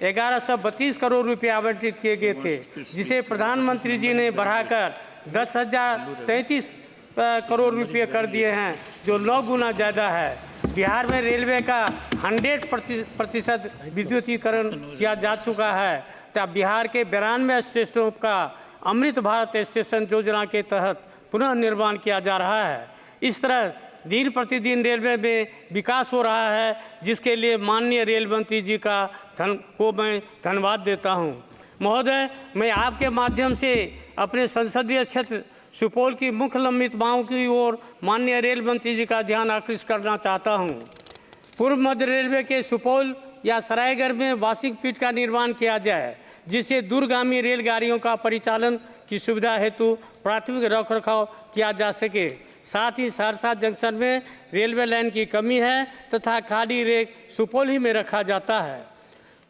1132 करोड़ रुपए आवंटित किए गए थे, जिसे प्रधानमंत्री जी ने बढ़ाकर 10,033 करोड़ रुपए कर दिए हैं, जो 9 गुना ज़्यादा है। बिहार में रेलवे का 100% विद्युतीकरण किया जा चुका है तथा बिहार के 92 स्टेशनों का अमृत भारत स्टेशन योजना के तहत पुनः निर्माण किया जा रहा है। इस तरह दिन प्रतिदिन रेलवे में विकास हो रहा है, जिसके लिए माननीय रेल मंत्री जी को मैं धन्यवाद देता हूं। महोदय, मैं आपके माध्यम से अपने संसदीय क्षेत्र सुपौल की मुख्य लंबित मांगों की ओर माननीय रेल मंत्री जी का ध्यान आकृष्ट करना चाहता हूं। पूर्व मध्य रेलवे के सुपौल या सरायगढ़ में वार्षिक पीठ का निर्माण किया जाए, जिससे दूरगामी रेलगाड़ियों का परिचालन की सुविधा हेतु प्राथमिक रखरखाव किया जा सके। साथ ही सहरसा जंक्शन में रेलवे लाइन की कमी है तथा खाली रेक सुपौल ही में रखा जाता है।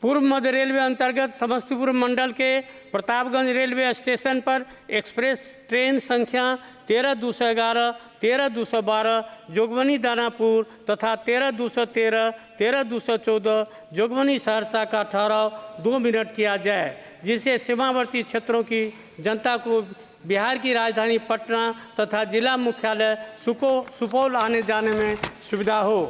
पूर्व मध्य रेलवे अंतर्गत समस्तीपुर मंडल के प्रतापगंज रेलवे स्टेशन पर एक्सप्रेस ट्रेन संख्या 13-211, 13-212 जोगबनी दानापुर तथा 13-213, 13-214 जोगबनी सहरसा का ठहराव 2 मिनट किया जाए, जिससे सीमावर्ती क्षेत्रों की जनता को बिहार की राजधानी पटना तथा जिला मुख्यालय सुपौल आने जाने में सुविधा हो।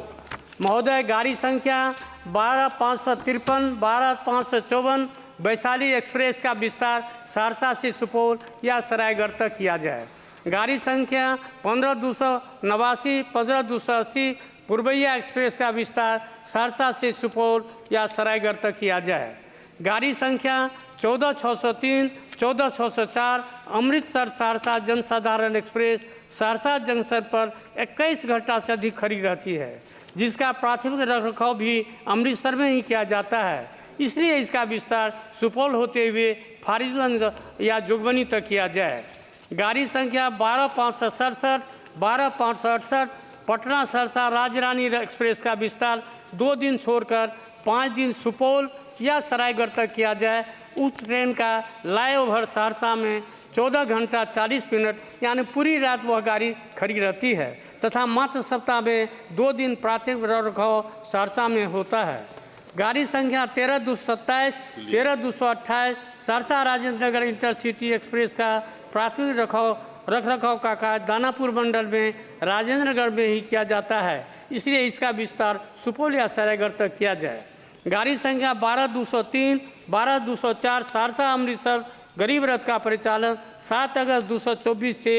महोदय, गाड़ी संख्या 12-553, 12-554 वैशाली एक्सप्रेस का विस्तार सहरसा से सुपौल या सरायगढ़ तक किया जाए। गाड़ी संख्या 15-289, 15-280 पूर्वैया एक्सप्रेस का विस्तार सहरसा से सुपौल या सरायगढ़ तक किया जाए। गाड़ी संख्या 14-603, 14-604 अमृतसर सहरसा जनसाधारण एक्सप्रेस सहरसा जंक्शन पर 21 घंटा से अधिक खड़ी रहती है, जिसका प्राथमिक रखरखाव भी अमृतसर में ही किया जाता है। इसलिए इसका विस्तार सुपौल होते हुए फारिसगंज या जोगबनी तक किया जाए। गाड़ी संख्या 12-567, 12-568 पटना सहरसा राजरानी एक्सप्रेस का विस्तार 2 दिन छोड़कर 5 दिन सुपौल या सरायगढ़ तक किया जाए। उस ट्रेन का लाईओवर सहरसा में 14 घंटा 40 मिनट यानी पूरी रात वह गाड़ी खड़ी रहती है तथा मात्र सप्ताह में 2 दिन प्राथमिक रखरखाव सहरसा में होता है। गाड़ी संख्या 13-227, 13-228 सहरसा राजेंद्र नगर इंटरसिटी एक्सप्रेस का प्राथमिक रखरखाव का कार्य दानापुर मंडल में राजेंद्र नगर में ही किया जाता है, इसलिए इसका विस्तार सुपौल या सरायगढ़ तक किया जाए। गाड़ी संख्या 12-203, 12-204 सहरसा अमृतसर गरीब रथ का परिचालन 7 अगस्त 2024 से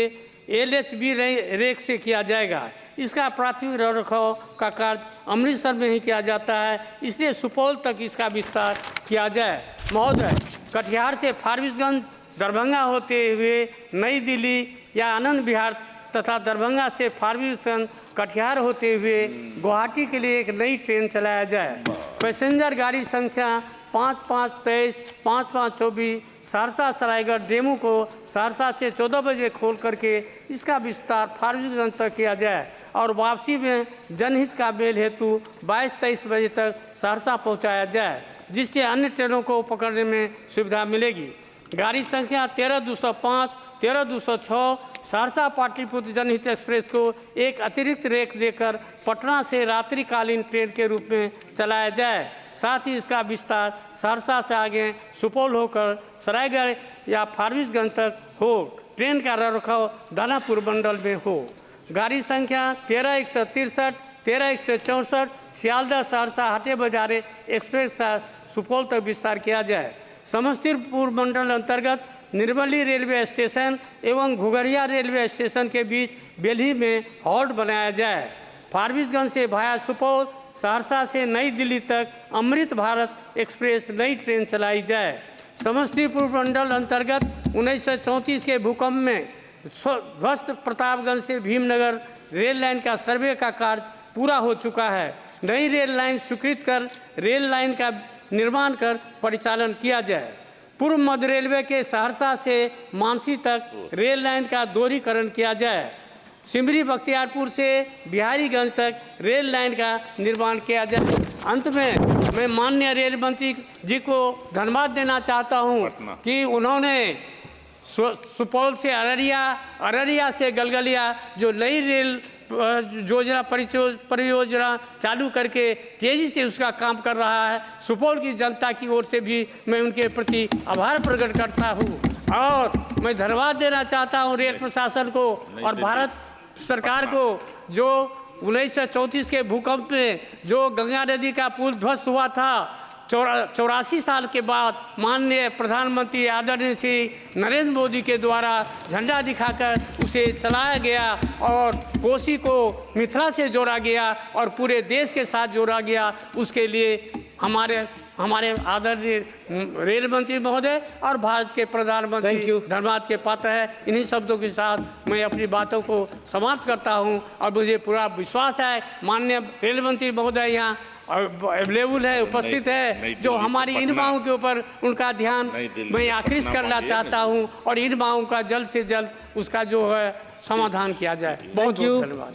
LHB रेक से किया जाएगा। इसका प्राथमिक रखरखाव का कार्य अमृतसर में ही किया जाता है, इसलिए सुपौल तक इसका विस्तार किया जाए। महोदय, कटिहार से फारबिसगंज दरभंगा होते हुए नई दिल्ली या आनंद विहार तथा दरभंगा से फारबिसगंज कटिहार होते हुए गुवाहाटी के लिए एक नई ट्रेन चलाया जाए। पैसेंजर गाड़ी संख्या 5-523, 5-524 सहरसा सरायगढ़ डेमू को सहरसा से 14 बजे खोल करके इसका विस्तार फारबिसगंज तक किया जाए और वापसी में जनहित का मेल हेतु 22-23 बजे तक सहरसा पहुंचाया जाए, जिससे अन्य ट्रेनों को पकड़ने में सुविधा मिलेगी। गाड़ी संख्या 13-205, 13-206 सहरसा पाटलिपुत्र जनहित एक्सप्रेस को एक अतिरिक्त रेक देकर पटना से रात्रिकालीन ट्रेन के रूप में चलाया जाए। साथ ही इसका विस्तार सहरसा से आगे सुपौल होकर सरायगढ़ या फारबिसगंज तक हो। ट्रेन का रखरखाव दानापुर मंडल में हो। गाड़ी संख्या 13-163, 13-164 सियालदह सहरसा हाटे बाजारे एक्सप्रेस का सुपौल तक विस्तार किया जाए। समस्तीपुर मंडल अंतर्गत निर्मली रेलवे स्टेशन एवं घुघरिया रेलवे स्टेशन के बीच बेल्ही में हॉल्ट बनाया जाए। फारबिसगंज से भाया सुपौल सहरसा से नई दिल्ली तक अमृत भारत एक्सप्रेस नई ट्रेन चलाई जाए। समस्तीपुर मंडल अंतर्गत 1934 के भूकंप में ध्वस्त प्रतापगंज से भीमनगर रेल लाइन का सर्वे का कार्य पूरा हो चुका है। नई रेल लाइन स्वीकृत कर रेल लाइन का निर्माण कर परिचालन किया जाए। पूर्व मध्य रेलवे के सहरसा से मानसी तक रेल लाइन का दोहरीकरण किया जाए। सिमरी बख्तियारपुर से बिहारीगंज तक रेल लाइन का निर्माण किया जाए। अंत में मैं माननीय रेल मंत्री जी को धन्यवाद देना चाहता हूं कि उन्होंने सुपौल से अररिया, अररिया से गलगलिया जो नई रेल योजना परियोजना चालू करके तेज़ी से उसका काम कर रहा है। सुपौल की जनता की ओर से भी मैं उनके प्रति आभार प्रकट करता हूँ और मैं धन्यवाद देना चाहता हूँ रेल प्रशासन को और भारत सरकार को, जो 1934 के भूकंप में जो गंगा नदी का पुल ध्वस्त हुआ था, 84 साल के बाद माननीय प्रधानमंत्री आदरणीय श्री नरेंद्र मोदी के द्वारा झंडा दिखाकर उसे चलाया गया और कोसी को मिथिला से जोड़ा गया और पूरे देश के साथ जोड़ा गया। उसके लिए हमारे आदरणीय रेल मंत्री महोदय और भारत के प्रधानमंत्री धन्यवाद के पात्र है। इन्हीं शब्दों के साथ मैं अपनी बातों को समाप्त करता हूं और मुझे पूरा विश्वास है माननीय रेल मंत्री महोदय यहाँ अवेलेबल है, उपस्थित है, जो हमारी इन मांगों के ऊपर उनका ध्यान मैं आकृष्ट करना चाहता हूं और इन मांगों का जल्द से जल्द उसका जो है समाधान किया जाए। बहुत बहुत धन्यवाद।